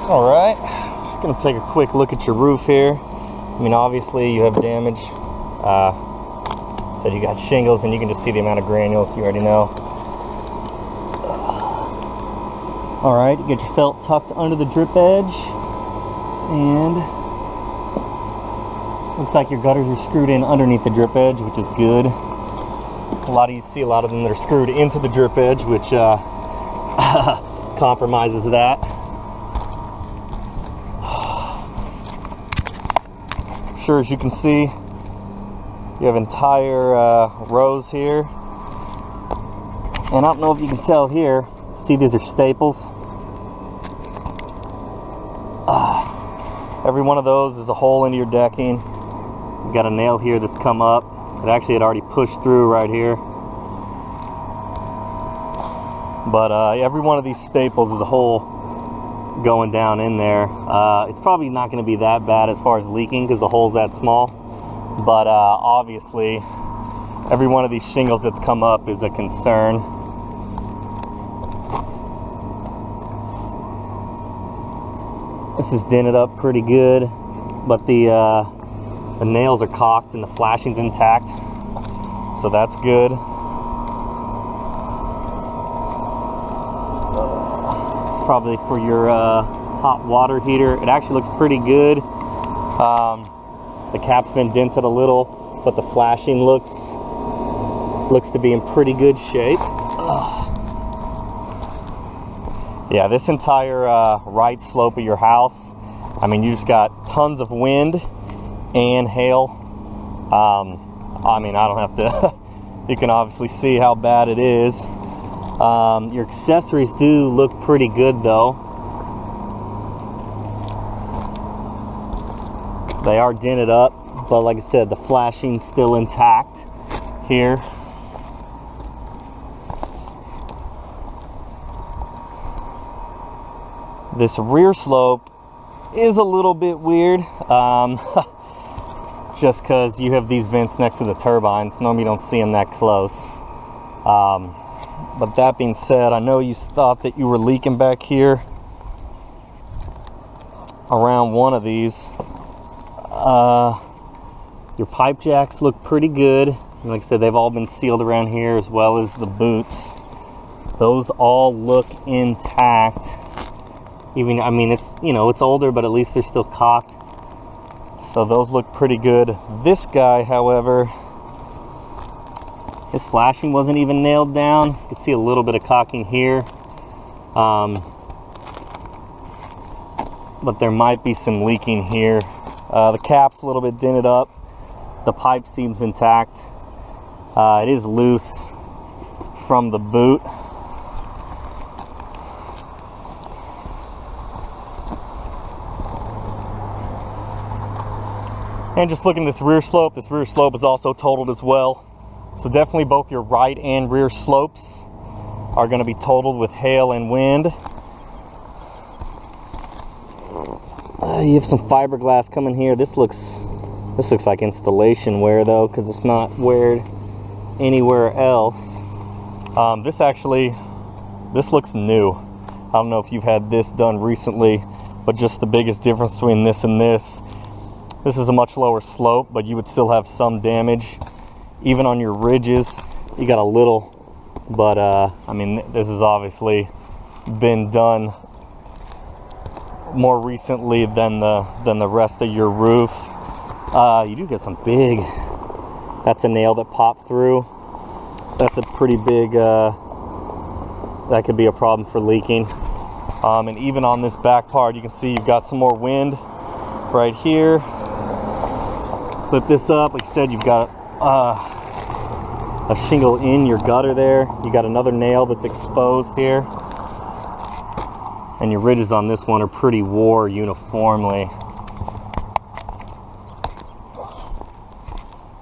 All right, just gonna take a quick look at your roof here. I mean, obviously you have damage. So you got shingles, and you can just see the amount of granules. You already know. All right, get your felt tucked under the drip edge, and looks like your gutters are screwed in underneath the drip edge, which is good. You see a lot of them that are screwed into the drip edge, which compromises that. I'm sure, as you can see, you have entire rows here, and I don't know if you can tell here. See, these are staples. Every one of those is a hole into your decking. You got a nail here that's come up. It actually had already pushed through right here. But every one of these staples is a hole going down in there. It's probably not going to be that bad as far as leaking because the hole's that small. But obviously, every one of these shingles that's come up is a concern. This is dented up pretty good, but the nails are caulked and the flashing's intact, so that's good. It's probably for your hot water heater. It actually looks pretty good. The cap's been dented a little, but the flashing looks to be in pretty good shape. Yeah, this entire right slope of your house, I mean, you just got tons of wind and hail. I mean, I don't have to you can obviously see how bad it is. Your accessories do look pretty good though. They are dented up, but like I said, the flashing's still intact here. This rear slope is a little bit weird, just because you have these vents next to the turbines. Normally you don't see them that close. But that being said, I know you thought that you were leaking back here around one of these. Your pipe jacks look pretty good. And like I said, they've all been sealed around here, as well as the boots. Those all look intact. Even, I mean, it's, you know, it's older, but at least they're still caulked. So those look pretty good. This guy, however, his flashing wasn't even nailed down. You can see a little bit of caulking here. But there might be some leaking here. The cap's a little bit dented up. The pipe seems intact. It is loose from the boot. And just looking at this rear slope is also totaled as well. So definitely both your right and rear slopes are going to be totaled with hail and wind. You have some fiberglass coming here. This looks like installation wear though, because it's not weared anywhere else. This looks new. I don't know if you've had this done recently, but just the biggest difference between this and this is a much lower slope, but you would still have some damage. Even on your ridges, you got a little, but I mean, this has obviously been done more recently than the rest of your roof. You do get some big, that's a nail that popped through. That's a pretty big, that could be a problem for leaking. And even on this back part, you can see you've got some more wind right here. Flip this up, like I said, you've got a shingle in your gutter there. You got another nail that's exposed here. And your ridges on this one are pretty wore uniformly.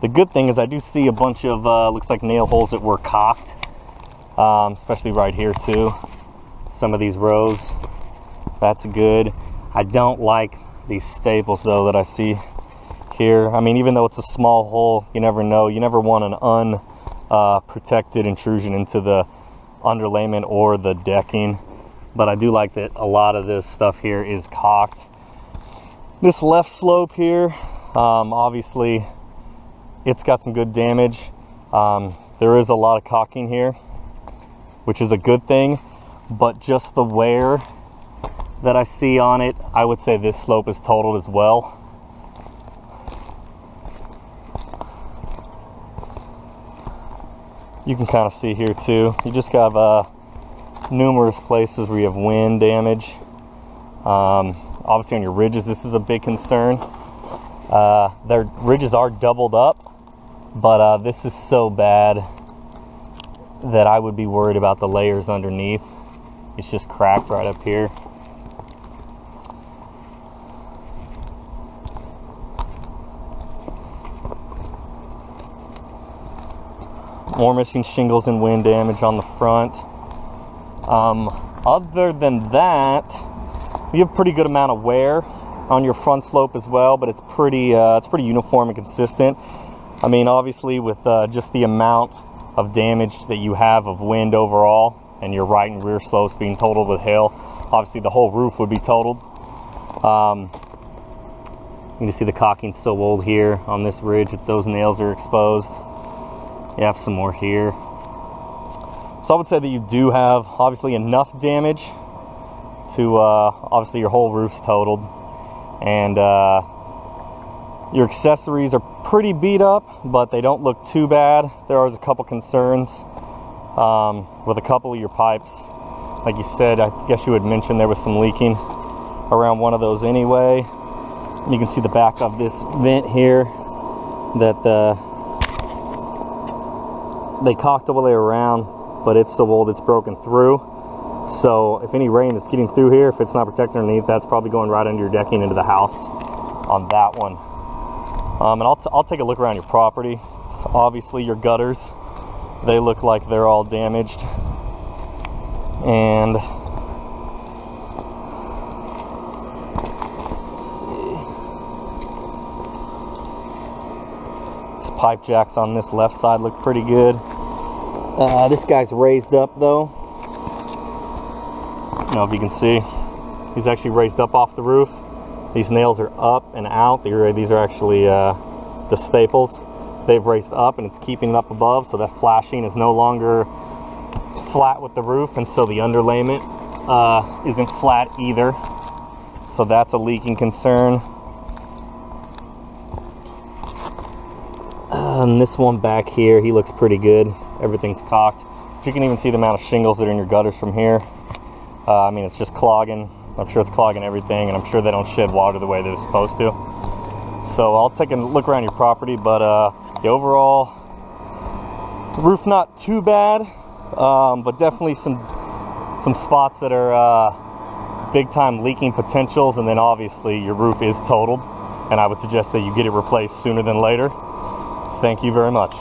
The good thing is I do see a bunch of, looks like nail holes that were caulked. Especially right here too. Some of these rows. That's good. I don't like these staples though that I see here. I mean, even though it's a small hole, you never know. You never want an unprotected intrusion into the underlayment or the decking. but I do like that a lot of this stuff here is caulked. This left slope here, obviously it's got some good damage. There is a lot of caulking here, which is a good thing, but just the wear that I see on it, I would say this slope is totaled as well. You can kind of see here too, you just have numerous places where you have wind damage. Obviously on your ridges, this is a big concern. Their ridges are doubled up, but this is so bad that I would be worried about the layers underneath. It's just cracked right up here. More missing shingles and wind damage on the front. Other than that, you have pretty good amount of wear on your front slope as well, but it's pretty uniform and consistent. I mean, obviously with just the amount of damage that you have of wind overall, and your right and rear slopes being totaled with hail, obviously the whole roof would be totaled. You can see the caulking so old here on this ridge that those nails are exposed. You have some more here. So I would say that you do have obviously enough damage to obviously your whole roof's totaled, and your accessories are pretty beat up, but they don't look too bad. There are a couple concerns with a couple of your pipes. Like you said, I guess you had mentioned there was some leaking around one of those anyway. You can see the back of this vent here that they caulked all the way around, but it's so old it's broken through. So if any rain that's getting through here, if it's not protected underneath, that's probably going right under your decking into the house on that one. And I'll take a look around your property. Obviously your gutters, they look like they're all damaged. And let's see. These pipe jacks on this left side look pretty good. This guy's raised up though. I don't know if you can see. He's actually raised up off the roof. These nails are up and out. These are actually the staples. They've raised up and it's keeping it up above, so that flashing is no longer flat with the roof, and so the underlayment isn't flat either. So that's a leaking concern. And this one back here, he looks pretty good. Everything's caulked. But you can even see the amount of shingles that are in your gutters from here. I mean, it's just clogging. I'm sure it's clogging everything, and I'm sure they don't shed water the way they're supposed to. So I'll take a look around your property, but the overall roof not too bad, but definitely some spots that are big time leaking potentials, and then obviously your roof is totaled, and I would suggest that you get it replaced sooner than later. Thank you very much.